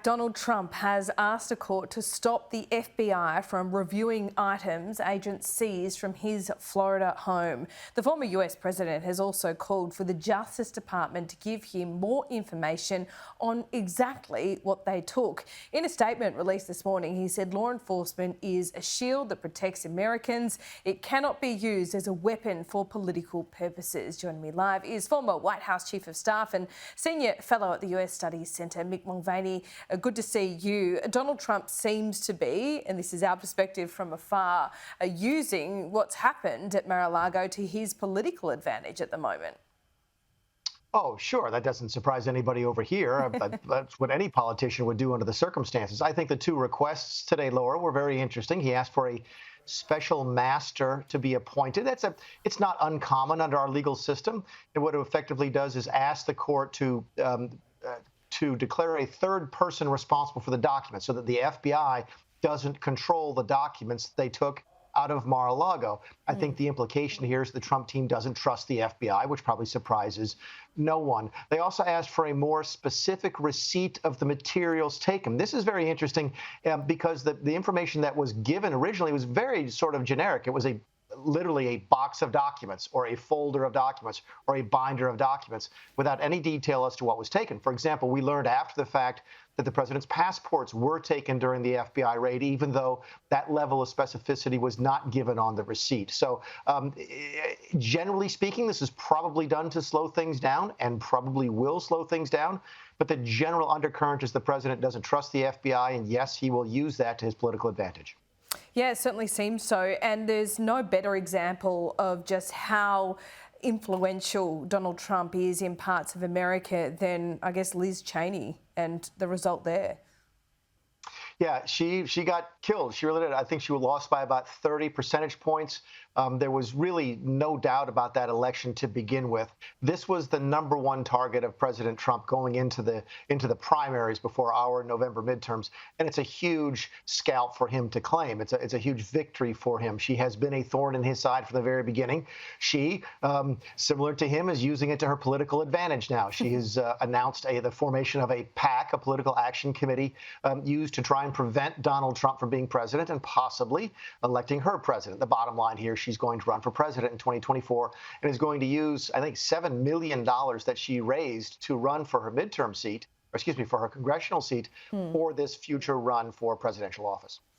Donald Trump has asked a court to stop the FBI from reviewing items agents seized from his Florida home. The former US president has also called for the Justice Department to give him more information on exactly what they took. In a statement released this morning, he said law enforcement is a shield that protects Americans. It cannot be used as a weapon for political purposes. Joining me live is former White House Chief of Staff and Senior Fellow at the US Studies Centre, Mick Mulvaney. Good to see you. Donald Trump seems to be, and this is our perspective from afar, using what's happened at Mar-a-Lago to his political advantage at the moment. Oh, sure. That doesn't surprise anybody over here. That's what any politician would do under the circumstances. I think the two requests today, Laura, were very interesting. He asked for a special master to be appointed. It's not uncommon under our legal system. And what it effectively does is ask the court to declare a third person responsible for the documents so that the FBI doesn't control the documents they took out of Mar-a-Lago. I think the implication here is the Trump team doesn't trust the FBI, which probably surprises no one. They also asked for a more specific receipt of the materials taken. This is very interesting because the information that was given originally was very sort of generic. It was literally a box of documents or a folder of documents or a binder of documents without any detail as to what was taken. For example, we learned after the fact that the president's passports were taken during the FBI raid, even though that level of specificity was not given on the receipt. So generally speaking, this is probably done to slow things down and probably will slow things down. But the general undercurrent is the president doesn't trust the FBI, and yes, he will use that to his political advantage. Yeah, it certainly seems so. And there's no better example of just how influential Donald Trump is in parts of America than, I guess, Liz Cheney and the result there. Yeah, she got killed. She really did. I think she was lost by about 30 percentage points. There was really no doubt about that election to begin with. This was the number one target of President Trump going into the primaries before our November midterms, and it's a huge scalp for him to claim. It's a huge victory for him. She has been a thorn in his side from the very beginning. She, similar to him, is using it to her political advantage now. She has announced the formation of a PAC, a political action committee, used to try and prevent Donald Trump from being president and possibly electing her president. The bottom line here, she's going to run for president in 2024 and is going to use, I think, $7 million that she raised to run for her midterm seat, or excuse me, for her congressional seat for this future run for presidential office.